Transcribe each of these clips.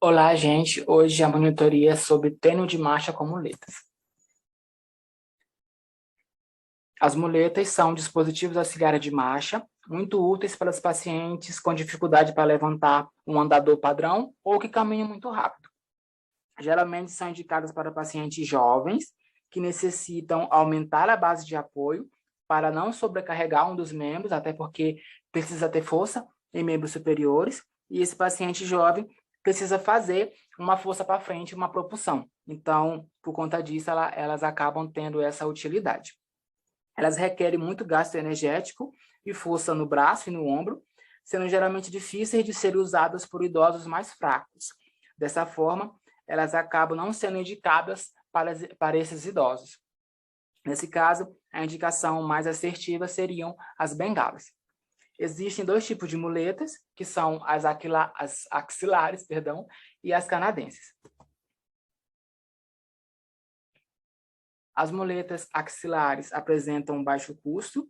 Olá, gente. Hoje a monitoria é sobre treino de marcha com muletas. As muletas são dispositivos auxiliares de marcha muito úteis para os pacientes com dificuldade para levantar um andador padrão ou que caminham muito rápido. Geralmente são indicadas para pacientes jovens que necessitam aumentar a base de apoio para não sobrecarregar um dos membros, até porque precisa ter força em membros superiores, e esse paciente jovem precisa fazer uma força para frente, uma propulsão. Então, por conta disso, elas acabam tendo essa utilidade. Elas requerem muito gasto energético e força no braço e no ombro, sendo geralmente difíceis de serem usadas por idosos mais fracos. Dessa forma, elas acabam não sendo indicadas para esses idosos. Nesse caso, a indicação mais assertiva seriam as bengalas. Existem dois tipos de muletas, que são as axilares, e as canadenses. As muletas axilares apresentam baixo custo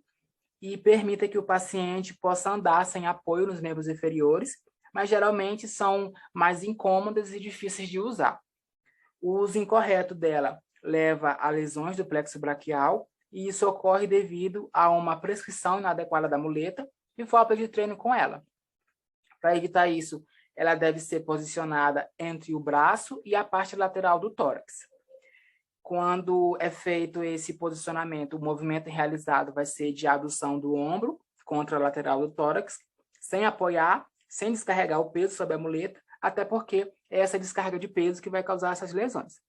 e permitem que o paciente possa andar sem apoio nos membros inferiores, mas geralmente são mais incômodas e difíceis de usar. O uso incorreto dela leva a lesões do plexo braquial, e isso ocorre devido a uma prescrição inadequada da muleta e falta de treino com ela. Para evitar isso, ela deve ser posicionada entre o braço e a parte lateral do tórax. Quando é feito esse posicionamento, o movimento realizado vai ser de adução do ombro contra a lateral do tórax, sem apoiar, sem descarregar o peso sobre a muleta, até porque é essa descarga de peso que vai causar essas lesões.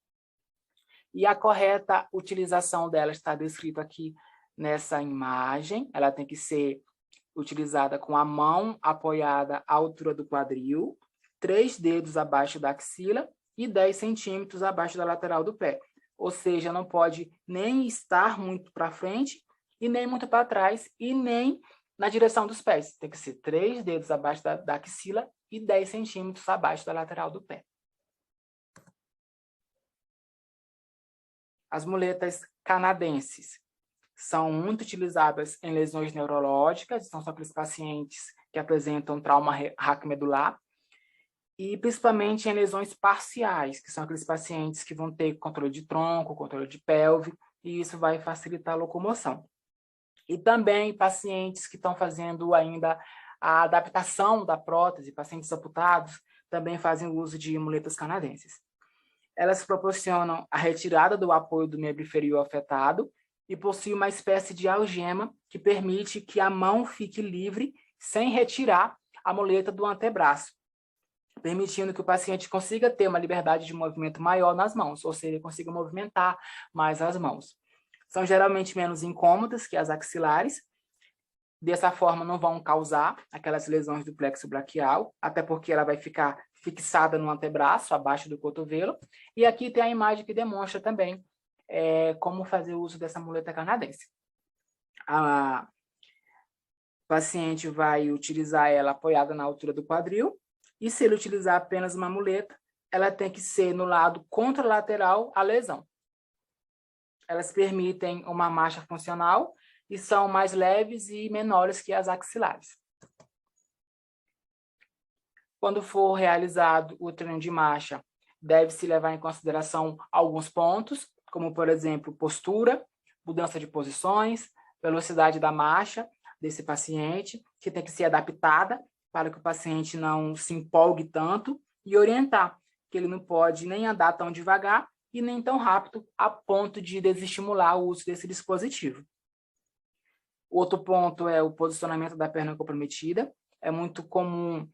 E a correta utilização dela está descrita aqui nessa imagem. Ela tem que ser utilizada com a mão apoiada à altura do quadril, 3 dedos abaixo da axila e 10 centímetros abaixo da lateral do pé. Ou seja, não pode nem estar muito para frente e nem muito para trás e nem na direção dos pés. Tem que ser 3 dedos abaixo da axila e 10 centímetros abaixo da lateral do pé. As muletas canadenses são muito utilizadas em lesões neurológicas, são aqueles pacientes que apresentam trauma raquimedular, e principalmente em lesões parciais, que são aqueles pacientes que vão ter controle de tronco, controle de pelve, e isso vai facilitar a locomoção. E também pacientes que estão fazendo ainda a adaptação da prótese, pacientes amputados, também fazem o uso de muletas canadenses. Elas proporcionam a retirada do apoio do membro inferior afetado e possuem uma espécie de algema que permite que a mão fique livre sem retirar a muleta do antebraço, permitindo que o paciente consiga ter uma liberdade de movimento maior nas mãos, ou seja, ele consiga movimentar mais as mãos. São geralmente menos incômodas que as axilares, dessa forma não vão causar aquelas lesões do plexo braquial, até porque ela vai ficar fixada no antebraço, abaixo do cotovelo, e aqui tem a imagem que demonstra também como fazer o uso dessa muleta canadense. A paciente vai utilizar ela apoiada na altura do quadril, e se ele utilizar apenas uma muleta, ela tem que ser no lado contralateral à lesão. Elas permitem uma marcha funcional e são mais leves e menores que as axilares. Quando for realizado o treino de marcha, deve-se levar em consideração alguns pontos, como, por exemplo, postura, mudança de posições, velocidade da marcha desse paciente, que tem que ser adaptada para que o paciente não se empolgue tanto, e orientar que ele não pode nem andar tão devagar e nem tão rápido a ponto de desestimular o uso desse dispositivo. Outro ponto é o posicionamento da perna comprometida. É muito comum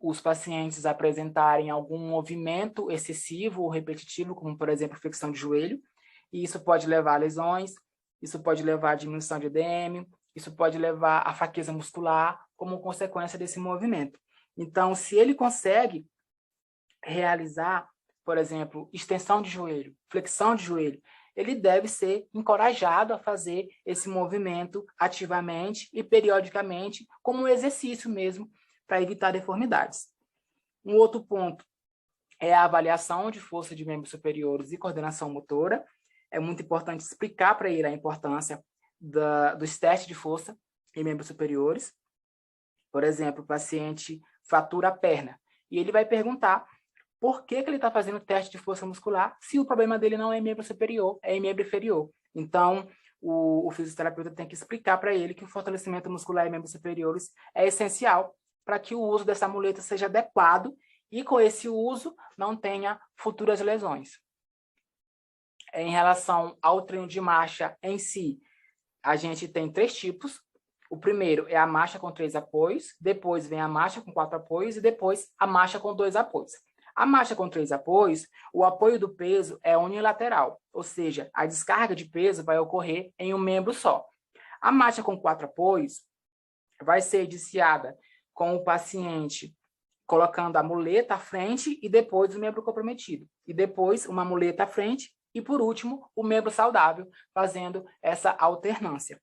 os pacientes apresentarem algum movimento excessivo ou repetitivo, como, por exemplo, flexão de joelho, e isso pode levar a lesões, isso pode levar a diminuição de EDM, isso pode levar a fraqueza muscular como consequência desse movimento. Então, se ele consegue realizar, por exemplo, extensão de joelho, flexão de joelho, ele deve ser encorajado a fazer esse movimento ativamente e periodicamente, como um exercício mesmo, para evitar deformidades. Um outro ponto é a avaliação de força de membros superiores e coordenação motora. É muito importante explicar para ele a importância dos testes de força em membros superiores. Por exemplo, o paciente fratura a perna E ele vai perguntar por que ele está fazendo teste de força muscular se o problema dele não é em membro superior, é em membro inferior. Então, o fisioterapeuta tem que explicar para ele que o fortalecimento muscular em membros superiores é essencial para que o uso dessa muleta seja adequado e, com esse uso, não tenha futuras lesões. Em relação ao treino de marcha em si, a gente tem 3 tipos. O primeiro é a marcha com 3 apoios, depois vem a marcha com 4 apoios e depois a marcha com 2 apoios. A marcha com 3 apoios, o apoio do peso é unilateral, ou seja, a descarga de peso vai ocorrer em um membro só. A marcha com 4 apoios vai ser iniciada com o paciente colocando a muleta à frente e depois o membro comprometido. E depois uma muleta à frente e, por último, o membro saudável, fazendo essa alternância.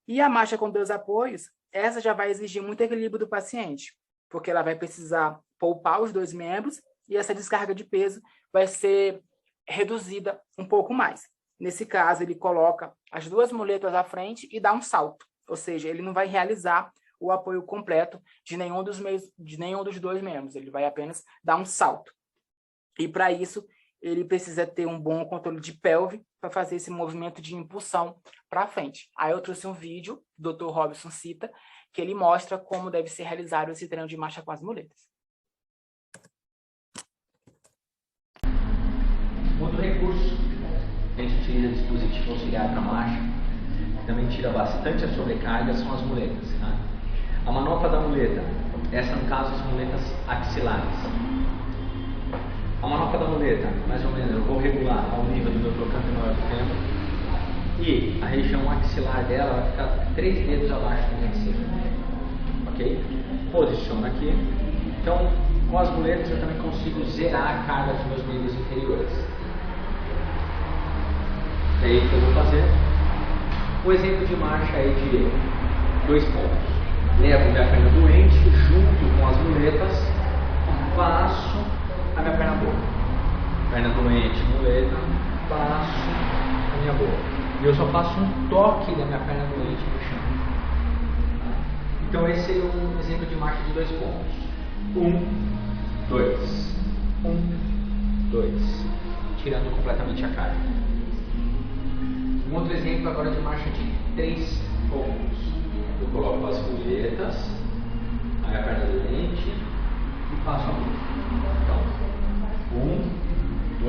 E a marcha com 2 apoios, essa já vai exigir muito equilíbrio do paciente, porque ela vai precisar poupar os 2 membros e essa descarga de peso vai ser reduzida um pouco mais. Nesse caso, ele coloca as 2 muletas à frente e dá um salto, ou seja, ele não vai realizar o apoio completo de nenhum dos 2 membros, ele vai apenas dar um salto. E para isso, ele precisa ter um bom controle de pelve para fazer esse movimento de impulsão para frente. Aí eu trouxe um vídeo, o Dr. Robson cita, que ele mostra como deve ser realizado esse treino de marcha com as muletas. Outro recurso que a gente utiliza dispositivo auxiliar para marcha, que também tira bastante a sobrecarga, são as muletas. Tá? A manopla da muleta, essa no caso as muletas axilares. A manopla da muleta, mais ou menos, eu vou regular ao nível do meu trocante maior do fêmur e a região axilar dela vai ficar 3 dedos abaixo do vencedor. Ok? Posiciono aqui. Então, com as muletas eu também consigo zerar a carga dos meus membros inferiores. É aí que eu vou fazer. Um exemplo de marcha aí de 2 pontos. Levo minha perna doente junto com as muletas, passo a minha perna boa. Perna doente, muleta, passo a minha boa. E eu só faço um toque da minha perna doente no chão. Então esse é um exemplo de marcha de 2 pontos. 1, 2. 1, 2. Tirando completamente a carga. Um outro exemplo agora de marcha de 3 pontos. Eu coloco as muletas, a minha perna doente e passo a mão. Então, 1,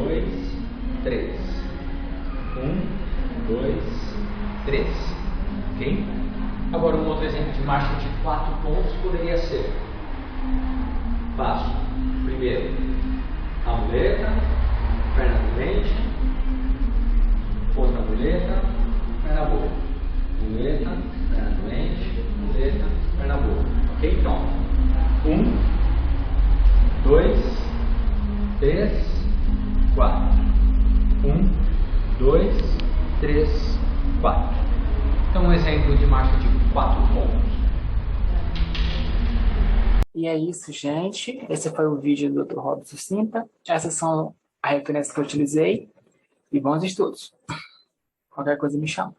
2, 3. 1, 2, 3. Ok? Agora um outro exemplo de marcha de 4 pontos poderia ser: passo primeiro a muleta, perna doente, outra muleta, perna boa. Muleta, perna doente, muleta, perna boa. Ok? Então, 1, 2, 3, 4. 1, 2, 3, 4. Então, um exemplo de marcha de 4 pontos. E é isso, gente. Esse foi o vídeo do Dr. Robson Cinta. Essas são as referências que eu utilizei. E bons estudos. Qualquer coisa me chama.